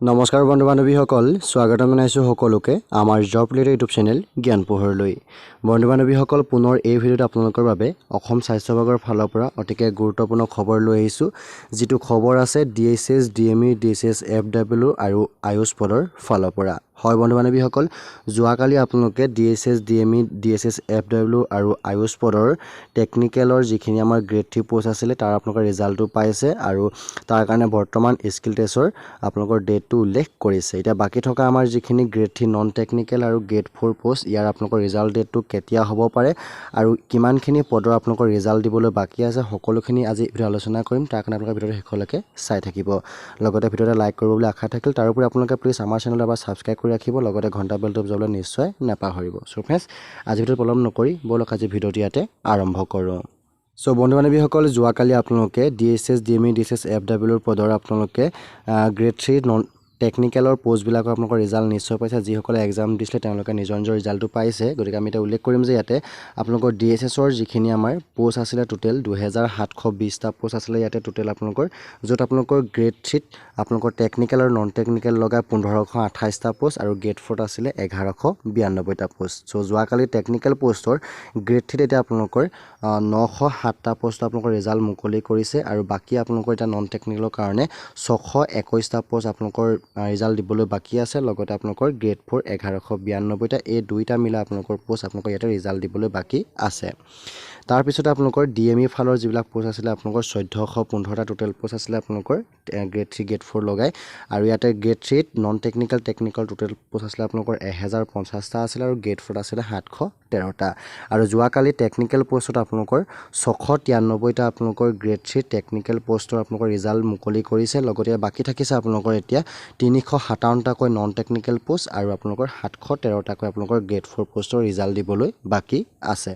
নমস্কাৰ বন্ধু বান্ধৱীসকল স্বাগতম জনাইছোঁ সকলোকে আমাৰ জব ৰিলেটেড ইউটিউব চেনেল জ্ঞান পোহৰলৈ বন্ধু বান্ধৱীসকল পুনৰ এই ভিডিঅ'ত আপোনালোকৰ বাবে অসম স্বাস্থ্য বিভাগৰ ফালৰ পৰা অতিকে গুৰুত্বপূৰ্ণ খবৰ লৈ আহিছোঁ যিটো খবৰ আছে DHS DME DHS FW আৰু আয়ুষ পদৰ ফালৰ পৰা হয় বন্ধু বান্ধৱীসকল যোৱাকালি আপোনালোকে DHS DME DHS FW আৰু আয়ুষ পদৰ টেকনিকেলৰ যিখিনি আমাৰ গ্ৰেড 3 পোষ্ট আছিল তাৰ আপোনালোকৰ ৰিজাল্টটো পাইছে আৰু তাৰ কাৰণে বৰ্তমান স্কিল টেষ্টৰ আপোনালোকৰ ডেটটো উল্লেখ কৰিছে এতিয়া বাকি থকা আমাৰ যিখিনি গ্ৰেড 3 নন টেকনিকেল আৰু গ্ৰেড 4 পোষ্ট ইয়াৰ আপোনালোকৰ ৰিজাল্ট ডেটটো কেতিয়া হ'ব পাৰে আৰু কিমানখিনি পদৰ আপোনালোকৰ ৰিজাল্ট দিবলৈ বাকি আছে সকলোখিনি আজি ভিডিঅ' আলোচনা কৰিম তাৰ কাৰণে আপোনালোকে ভিডিঅ'টো শেষলৈকে চাই থাকিব লগতে ভিডিঅ'টো লাইক কৰিব বুলি আশা থাকিল তাৰ উপৰি আপোনালোকে প্লিজ আমাৰ চেনেলটো এবাৰ সাবস্ক্ৰাইব কৰি ৰাখিব লগতে ঘণ্টা বেলটো বজাবলৈ নিশ্চয় নাপাহৰিব সো ফ্ৰেণ্ডছ আজি ভিডিঅ'টো পলম নকৰি বলক আজি ভিডিঅ'টো ইয়াতে আৰম্ভ কৰোঁ সো বন্ধু বান্ধৱীসকল যোৱাকালি আপোনালোকে DHS DME DHS FW পদৰ আপোনালোকে গ্ৰেড 3 নন টেকনিকেলৰ পোষ্টবিলাকৰ আপোনালোকৰ ৰিজাল্ট নিশ্চয় পাইছে যিসকলে এক্সাম দিছিলে তেওঁলোকে নিজৰ নিজৰ ৰিজাল্টটো পাইছে গতিকে আমি এটা উল্লেখ কৰিম যে ইয়াতে আপোনালোকৰ DHSৰ যিখিনি আমাৰ পোষ্ট আছিলে টোটেল 2720টা পোষ্ট আছিলে ইয়াতে টোটেল আপোনালোকৰ য'ত আপোনালোকৰ গ্ৰেড 3 আপোনালোকৰ টেকনিকেল আৰু নন টেকনিকেল লগাই 1528টা পোষ্ট আৰু গ্ৰেড 4 আছিলে 1192টা পোষ্ট সো যোৱাকালি টেকনিকেল পোষ্টৰ গ্ৰেড 3 এতিয়া আপোনালোকৰ 907টা পোষ্ট আপোনালোকৰ ৰিজাল্ট মুকলি কৰিছে আৰু বাকি আপোনালোকৰ এটা নন টেকনিকেলৰ কাৰণে 621টা পোষ্ট আপোনালোকৰ ৰিজাল্ট দিবলৈ বাকি আছে লগতে আপোনালোকৰ গ্ৰেড 4 1192টা এই দুইটা মিলা আপোনালোকৰ পোষ্ট আপোনালোকৰ ইয়াতে ৰিজাল্ট দিবলৈ বাকি আছে তাৰ পিছতে আপোনালোকৰ DME ফালৰ যিবিলাক পোষ্ট আছিল আপোনালোকৰ 1415টা টোটেল পোষ্ট আছিল আপোনালোকৰ গ্ৰেড 3 গ্ৰেড 4 লগাই আৰু ইয়াতে grade 3 non technical technical total post আছিল আপোনালোকৰ 1050টা আছিল আৰু গ্ৰেড 4 আছিল 713টা আৰু যোৱাকালি টেকনিকেল পোষ্টত আপোনালোকৰ 693টা আপোনালোকৰ গ্ৰেড 3 টেকনিকেল পোষ্টৰ আপোনালোকৰ ৰিজাল্ট মুকলি কৰিছে লগতে বাকি থাকিছে আপোনালোকৰ এতিয়া 357টাকৈ নন টেকনিকেল পোষ্ট আৰু আপোনালোকৰ 713টাকৈ আপোনালোকৰ গ্ৰেড 4 পোষ্টৰ ৰিজাল্ট দিবলৈ বাকি আছে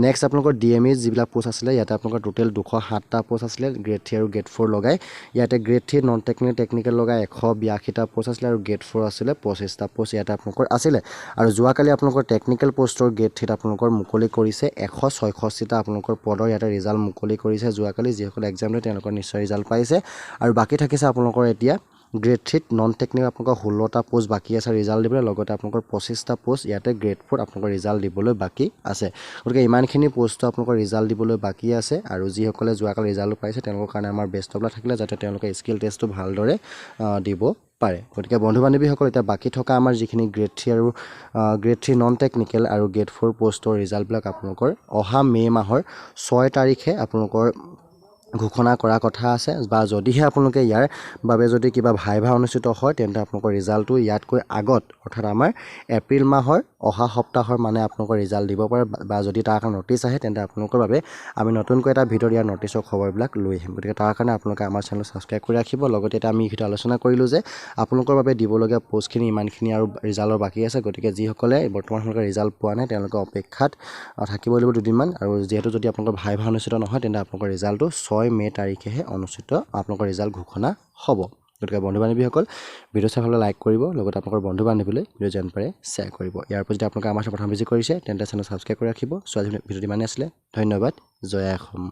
নেক্সট আপোনালোকৰ DME যিবিলাক পোষ্ট আছিলে ইয়াতে আপোনালোকৰ টোটেল 207টা পোষ্ট আছিলে গ্ৰেড 3 আৰু গ্ৰেড 4 লগাই ইয়াতে গ্ৰেড 3 নন টেকনিকেল লগাই 182টা পোষ্ট আছিলে আৰু গ্ৰেড 4 আছিলে 25টা পোষ্ট ইয়াতে আপোনালোকৰ আছিলে আৰু যোৱাকালি আপোনালোকৰ টেকনিকেল পোষ্টৰ গ্ৰেড 3 আপোনালোকৰ মুকলি কৰিছে 166টা আপোনালোকৰ পদৰ ইয়াতে ৰিজাল্ট মুকলি কৰিছে যোৱাকালি যিসকলে এক্সাম দিয়ে তেওঁলোকৰ নিশ্চয় ৰিজাল্ট পাইছে আৰু বাকি থাকিছে আপোনালোকৰ এতিয়া গ্ৰেড 3 নন টেকনিকেল আপোনালোকৰ 16টা পোষ্ট বাকি আছে ৰিজাল্ট দিবলৈ লগতে আপোনালোকৰ 25টা পোষ্ট ইয়াতে গ্ৰেড 4 আপোনালোকৰ ৰিজাল্ট দিবলৈ বাকি আছে গতিকে ইমানখিনি পোষ্ট আপোনালোকৰ ৰিজাল্ট দিবলৈ বাকি আছে আৰু যিসকলে যোৱাকালি ৰিজাল্ট পাইছে তেওঁলোকৰ কাৰণে আমাৰ বেষ্ট অফ লাক থাকিলে যাতে তেওঁলোকে স্কিল টেষ্টটো ভালদৰে দিব পাৰে গতিকে বন্ধু বান্ধৱীসকল এতিয়া বাকি থকা আমাৰ যিখিনি গ্ৰেড 3 আৰু গ্ৰেড 3 নন টেকনিকেল আৰু গ্ৰেড 4 পোষ্টৰ ৰিজাল্টবিলাক আপোনালোকৰ অহা মে মাহৰ 6 তাৰিখে আপোনালোকৰ ঘোষণা কৰা কথা আছে বা যদিহে আপোনালোকে ইয়াৰ বাবে যদি কিবা ভাইভা অনুষ্ঠিত হয় তেন্তে আপোনালোকৰ ৰিজাল্টটো ইয়াতকৈ আগত অৰ্থাৎ আমাৰ এপ্ৰিল মাহৰ অহা সপ্তাহৰ মানে আপোনালোকৰ ৰিজাল্ট দিব পাৰে বা যদি তাৰ কাৰণে নটিচ আহে তেন্তে আপোনালোকৰ বাবে আমি নতুনকৈ এটা ভিডিঅ' ইয়াৰ নটিচৰ খবৰবিলাক লৈ আহিম গতিকে তাৰ কাৰণে আপোনালোকে আমাৰ চেনেল সাবস্ক্ৰাইব কৰি ৰাখিব লগতে এটা আমি ভিডিঅ' আলোচনা কৰিলোঁ যে আপোনালোকৰ বাবে দিবলগীয়া পোষ্টখিনি ইমানখিনি আৰু ৰিজাল্টৰ বাকি আছে গতিকে যিসকলে বৰ্তমান আপোনালোকে ৰিজাল্ট পোৱা নাই তেওঁলোকে অপেক্ষাত থাকিব লাগিব দুদিনমান আৰু যিহেতু যদি আপোনালোকৰ ভাইভা অনুষ্ঠিত নহয় তেন্তে আপোনালোকৰ ৰিজাল্টটো 6 মে তাৰিখেহে অনুষ্ঠিত আপোনালোকৰ ৰিজাল্ট ঘোষণা হ'ব গতিকে বন্ধু বান্ধৱীসকল ভিডিঅ' চাই লাইক কৰিব লগতে আপোনালোকৰ বন্ধু বান্ধৱীলৈ ভিডিঅ' যেন পাৰে শ্বেয়াৰ কৰিব ইয়াৰ পৰা যদি আপোনালোকে আমাৰ প্ৰথম ভিজিট কৰিছে তেন্তে চেনেল সাবস্ক্ৰাইব কৰি ৰাখিব সো আজি ভিডিঅ'টো ইমানেই আছিলে ধন্যবাদ জয় অসম